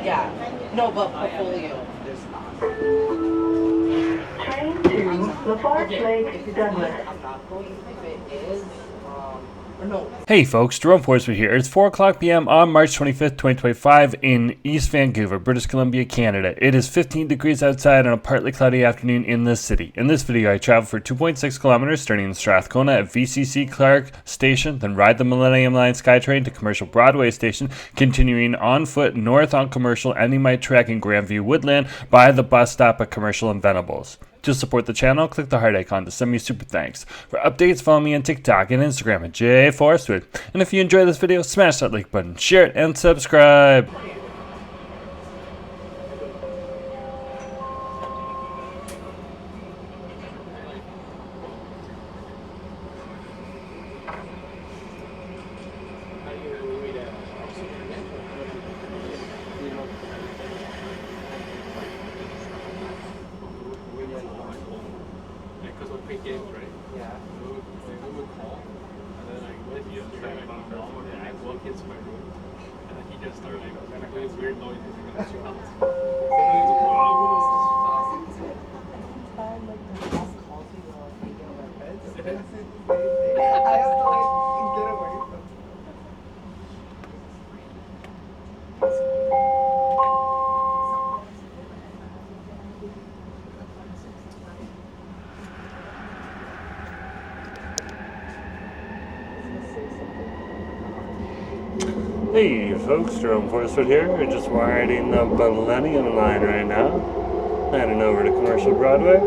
Yeah. No, but portfolio. There's not. Train to LaForest Lake, Douglas. I'm not going if it is. Or no. Hey folks, Jerome Forsberg here. It's 4 o'clock p.m. on March 25th, 2025 in East Vancouver, British Columbia, Canada. It is 15 degrees outside on a partly cloudy afternoon in this city. In this video, I travel for 2.6 kilometers starting in Strathcona at VCC Clark Station, then ride the Millennium Line SkyTrain to Commercial Broadway Station, continuing on foot north on Commercial, ending my trek in Grandview Woodland by the bus stop at Commercial and Venables. To support the channel, click the heart icon to send me super thanks. For updates, follow me on TikTok and Instagram at jforestwood. And if you enjoyed this video, smash that like button, share it, and subscribe. Because we'll pick games, right? Yeah. We would call, and then when he was trying to I walk into my room, and then he just started making these weird noises. I have to like get away from. Hey folks, Jerome Forsberg here. We're just riding the Millennium Line right now. Heading over to Commercial Broadway.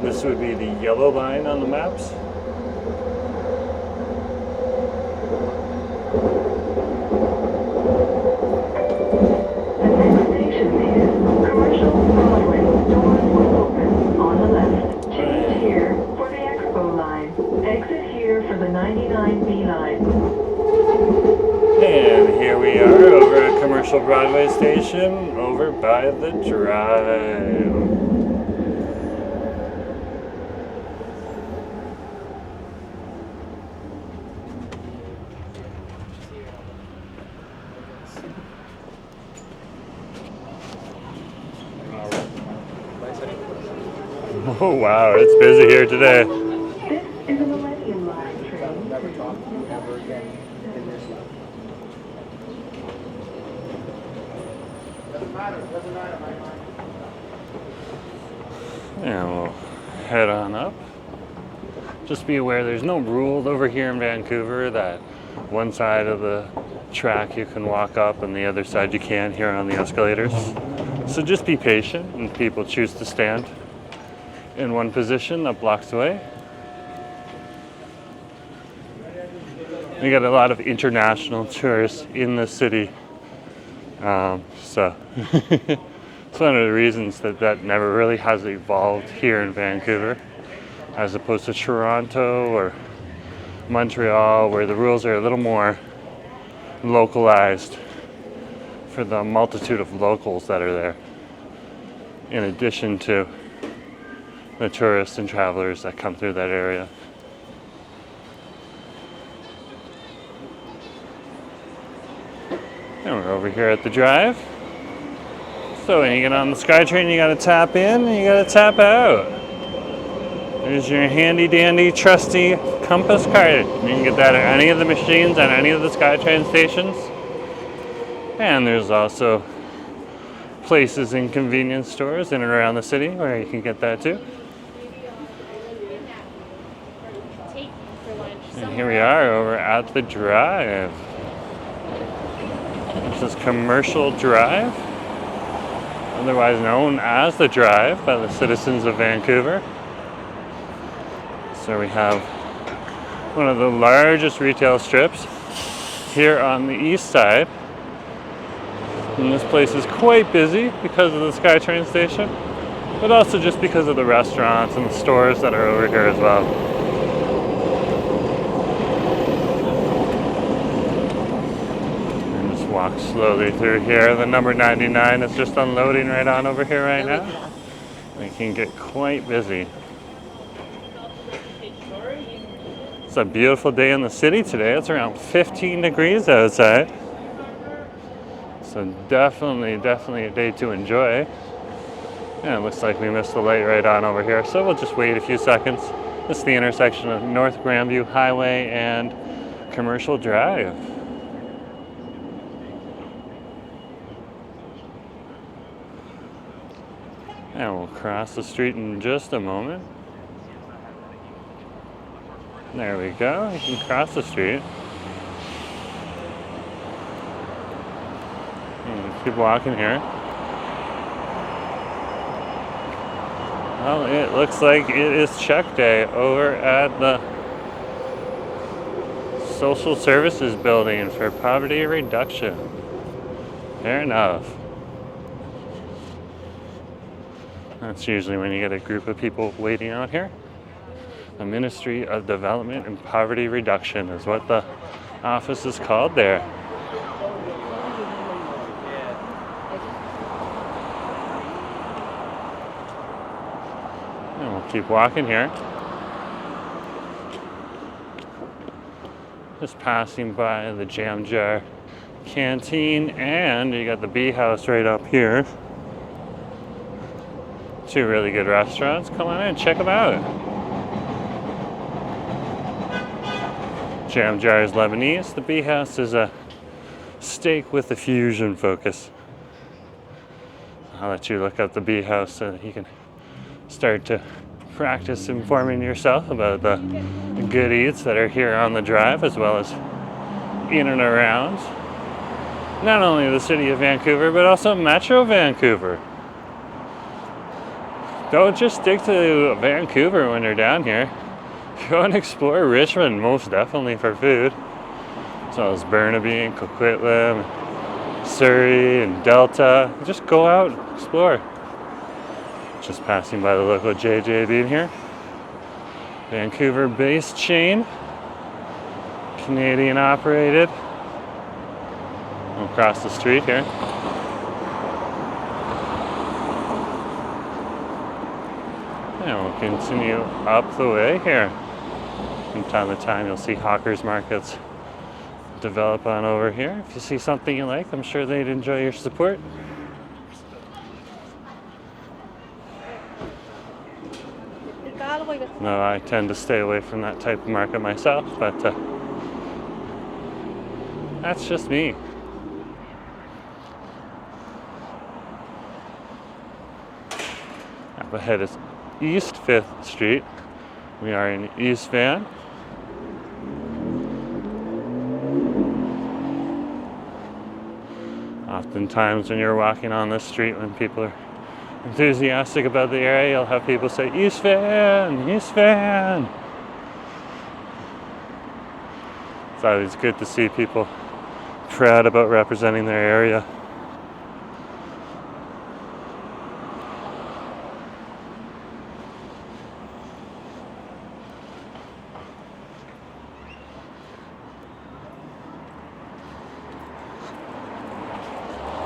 This would be the yellow line on the maps. And here we are over at Commercial Broadway Station, over by the drive. Oh wow, it's busy here today. This is a Millennium Line train. Never talk to you ever again in this life. Doesn't matter, my mind. And we'll head on up. Just be aware there's no rule over here in Vancouver that one side of the track you can walk up and the other side you can't here on the escalators. So just be patient and people choose to stand in one position that blocks the way. We got a lot of international tourists in the city, so it's one of the reasons that never really has evolved here in Vancouver, as opposed to Toronto or Montreal, where the rules are a little more localized for the multitude of locals that are there, in addition to the tourists and travelers that come through that area. And we're over here at the drive. So when you get on the SkyTrain, you gotta tap in and you gotta tap out. There's your handy dandy trusty compass card. You can get that at any of the machines at any of the SkyTrain stations. And there's also places in convenience stores in and around the city where you can get that too. And here we are over at the drive. This is Commercial Drive, otherwise known as the Drive by the citizens of Vancouver. So we have one of the largest retail strips here on the east side. And this place is quite busy because of the SkyTrain station, but also just because of the restaurants and the stores that are over here as well. Walk slowly through here. The number 99 is just unloading right on over here right now. It can get quite busy. It's a beautiful day in the city today. It's around 15 degrees outside. So definitely a day to enjoy. And it looks like we missed the light right on over here. So we'll just wait a few seconds. This is the intersection of North Grandview Highway and Commercial Drive. And we'll cross the street in just a moment. There we go. You can cross the street. And keep walking here. Well, it looks like it is check day over at the Social Services Building for poverty reduction. Fair enough. That's usually when you get a group of people waiting out here. The Ministry of Development and Poverty Reduction is what the office is called there. And we'll keep walking here. Just passing by the Jam Jar Canteen, and you got the Bee House right up here. Two really good restaurants. Come on in, check them out. Jam Jar is Lebanese. The Bee House is a steak with a fusion focus. I'll let you look up the Bee House so that you can start to practice informing yourself about the good eats that are here on the drive, as well as in and around not only the city of Vancouver, but also Metro Vancouver. Don't just stick to Vancouver when you're down here. Go and explore Richmond, most definitely for food. As well as Burnaby and Coquitlam, Surrey and Delta. Just go out, explore. Just passing by the local JJB here. Vancouver-based chain. Canadian operated. We'll cross the street here. And we'll continue up the way here. From time to time you'll see hawkers markets develop on over here. If you see something you like, I'm sure they'd enjoy your support. No, I tend to stay away from that type of market myself, but that's just me. Up ahead is East 5th Street. We are in East Van. Oftentimes when you're walking on this street, when people are enthusiastic about the area, you'll have people say, East Van, East Van. It's always good to see people proud about representing their area.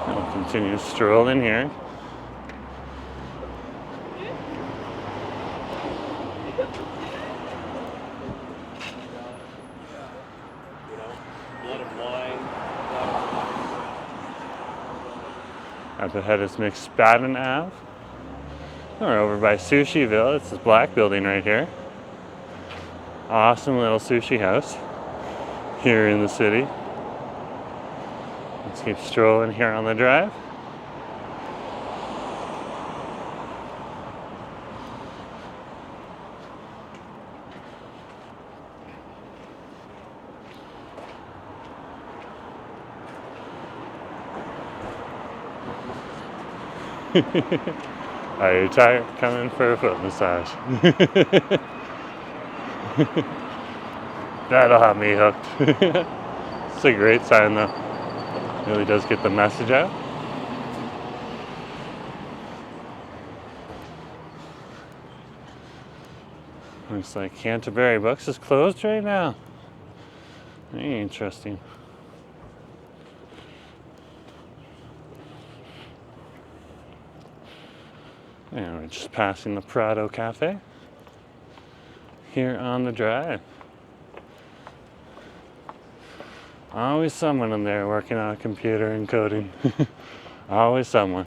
We'll continue strolling here. Up ahead is McSpadden Ave. We're over by Sushiville. It's this black building right here. Awesome little sushi house here in the city. Let's keep strolling here on the drive. Are you tired? Come in for a foot massage. That'll have me hooked. It's a great sign though. Really does get the message out. Looks like Canterbury Books is closed right now. Very interesting. And we're just passing the Prado Cafe here on the drive. Always someone in there working on a computer and coding. Always someone.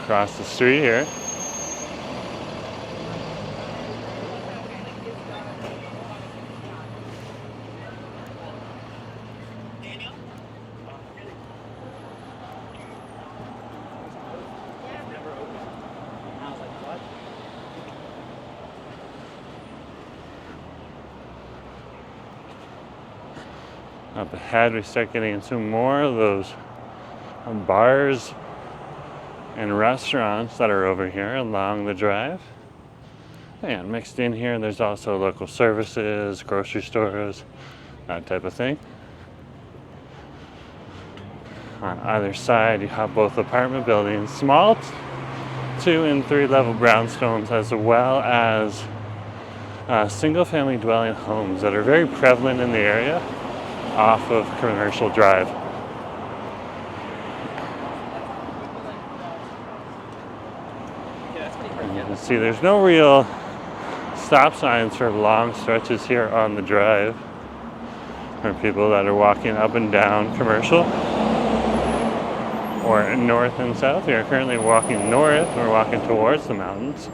Across the street here. Up ahead, we start getting into more of those bars and restaurants that are over here along the drive. And mixed in here, there's also local services, grocery stores, that type of thing. On either side, you have both apartment buildings, small 2 and 3 level brownstones, as well as single family dwelling homes that are very prevalent in the area off of Commercial Drive. And you can see there's no real stop signs for long stretches here on the drive for people that are walking up and down Commercial or north and south. We are currently walking north. We're walking towards the mountains.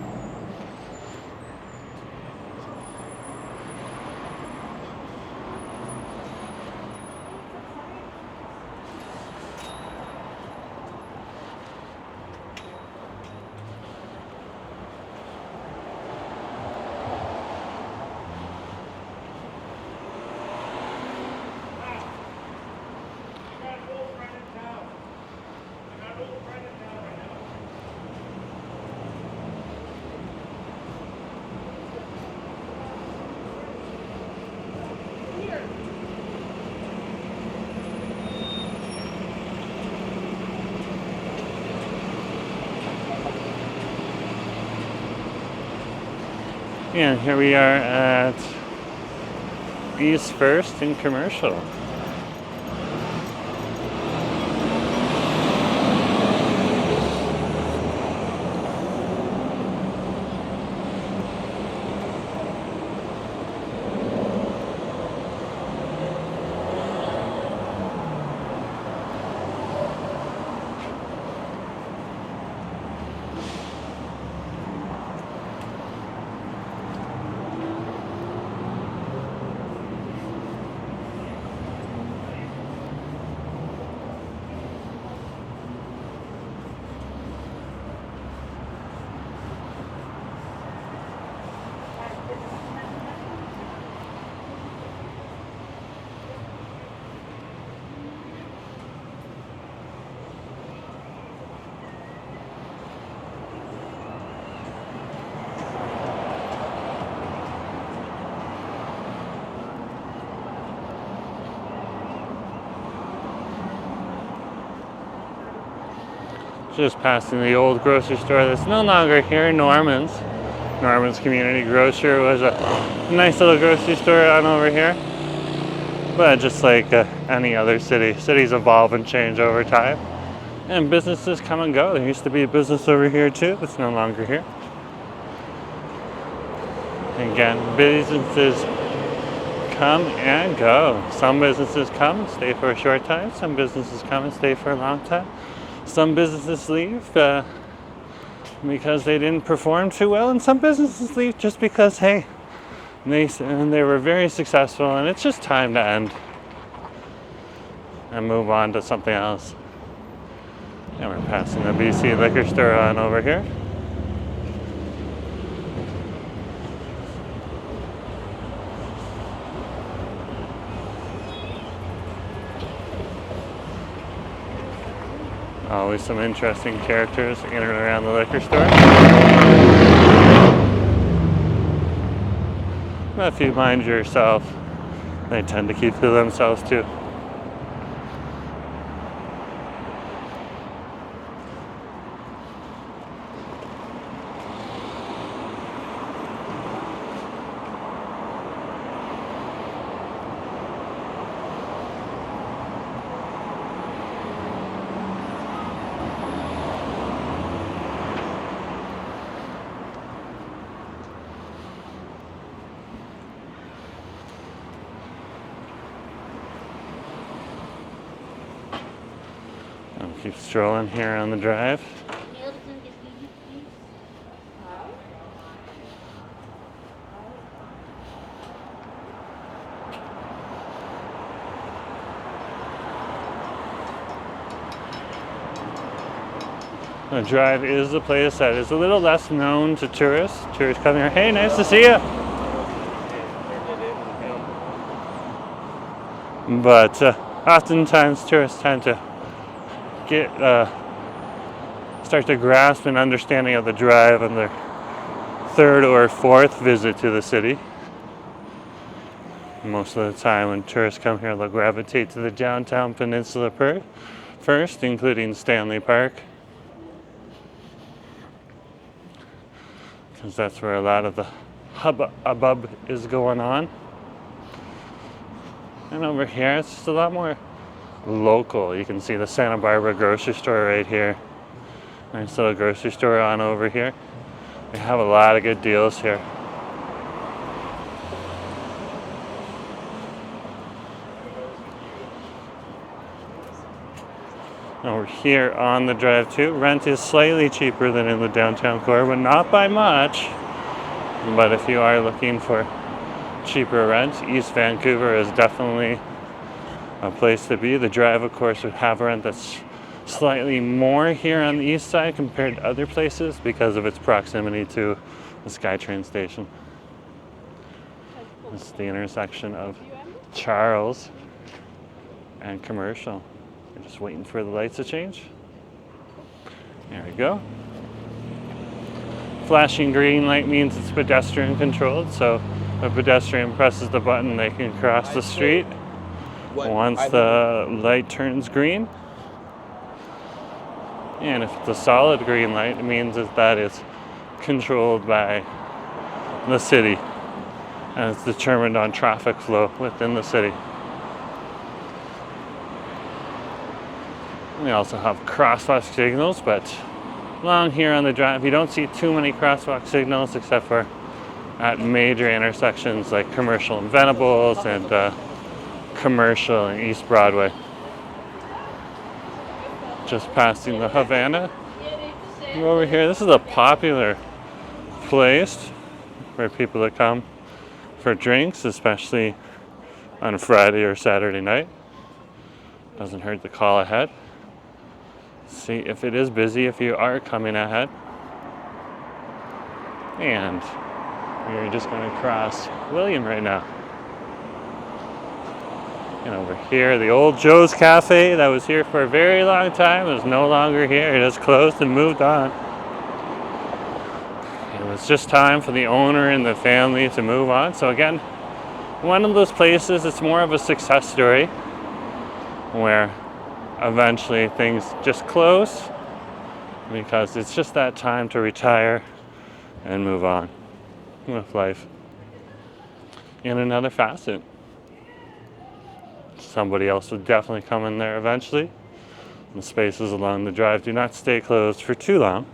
And here we are at East First and Commercial. Just passing the old grocery store that's no longer here, Norman's. Norman's Community Grocer was a nice little grocery store on over here. But just like any other city, cities evolve and change over time. And businesses come and go. There used to be a business over here too that's no longer here. Again, businesses come and go. Some businesses come and stay for a short time. Some businesses come and stay for a long time. Some businesses leave because they didn't perform too well, and some businesses leave just because, hey, they were very successful, and it's just time to end and move on to something else. And we're passing the BC liquor store on over here. Always some interesting characters in and around the liquor store. But if you mind yourself, they tend to keep to themselves too. I'll keep strolling here on the drive. The drive is a place that is a little less known to tourists. Tourists come here, hey, nice to see you. But oftentimes tourists tend to start to grasp an understanding of the drive on their third or fourth visit to the city. Most of the time when tourists come here, they'll gravitate to the downtown peninsula first, including Stanley Park, because that's where a lot of the hubbub is going on. And over here, it's just a lot more local. You can see the Santa Barbara grocery store right here. Nice little grocery store on over here. They have a lot of good deals here. Over here on the drive too, rent is slightly cheaper than in the downtown core, but not by much. But if you are looking for cheaper rent, East Vancouver is definitely a place to be. The drive, of course, would have rent that's slightly more here on the east side compared to other places because of its proximity to the SkyTrain station. This is the intersection of Charles and Commercial. We're just waiting for the lights to change. There we go. Flashing green light means it's pedestrian controlled, so if a pedestrian presses the button, they can cross the street. Once the light turns green, and if it's a solid green light, it means that it's controlled by the city and it's determined on traffic flow within the city. We also have crosswalk signals, but along here on the drive, you don't see too many crosswalk signals except for at major intersections like Commercial and Venables and Commercial and East Broadway. Just passing the Havana. Over here, this is a popular place for people to come for drinks, especially on a Friday or Saturday night. Doesn't hurt to call ahead. See if it is busy if you are coming ahead. And we're just going to cross William right now. And over here, the old Joe's Cafe that was here for a very long time is no longer here. It has closed and moved on. It was just time for the owner and the family to move on. So again, one of those places, it's more of a success story where eventually things just close because it's just that time to retire and move on with life in another facet. Somebody else would definitely come in there eventually. The spaces along the drive do not stay closed for too long.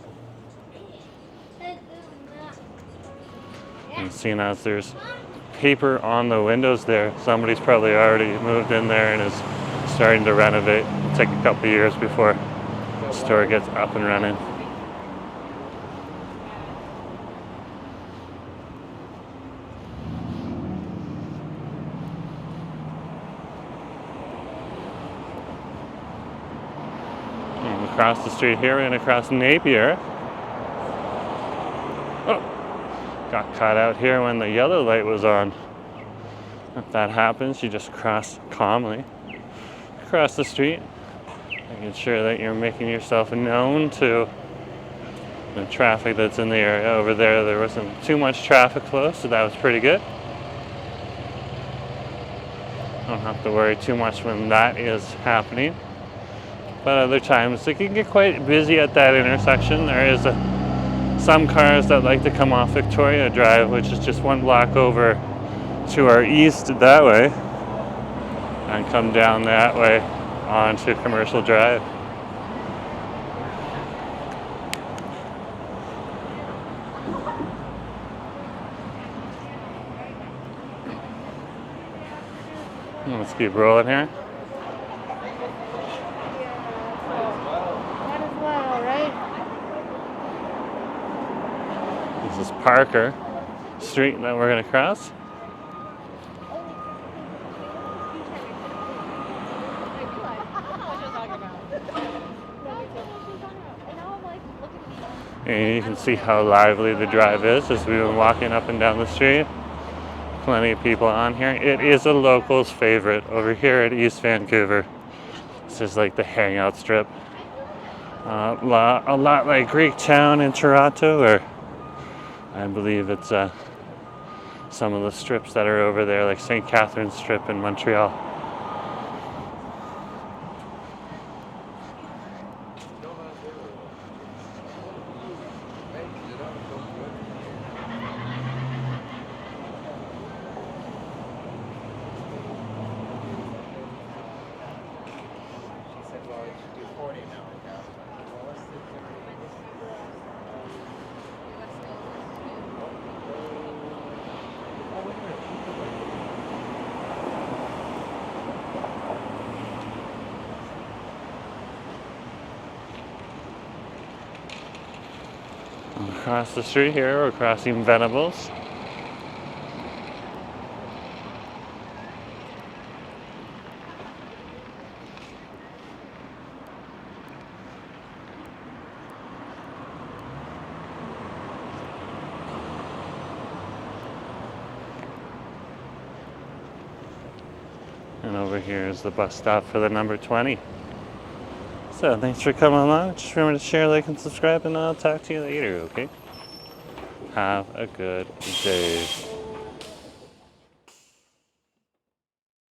And seeing as there's paper on the windows there, somebody's probably already moved in there and is starting to renovate. It'll take a couple of years before the store gets up and running. Across the street here, we're going to cross Napier. Oh, got caught out here when the yellow light was on. If that happens, you just cross calmly across the street. Making sure that you're making yourself known to the traffic that's in the area. Over there, there wasn't too much traffic flow, so that was pretty good. Don't have to worry too much when that is happening. But other times, it can get quite busy at that intersection. There is some cars that like to come off Victoria Drive, which is just one block over to our east that way, and come down that way onto Commercial Drive. Let's keep rolling here. Might as well, right? This is Parker Street that we're going to cross. And you can see how lively the drive is as we've been walking up and down the street. Plenty of people on here. It is a locals favorite over here at East Vancouver. This is like the hangout strip. A lot like Greektown in Toronto, or I believe it's some of the strips that are over there, like St. Catharines Strip in Montreal. Across the street here, we're crossing Venables. And over here is the bus stop for the number 20. So thanks for coming along. Just remember to share, like, and subscribe, and I'll talk to you later, okay? Have a good day.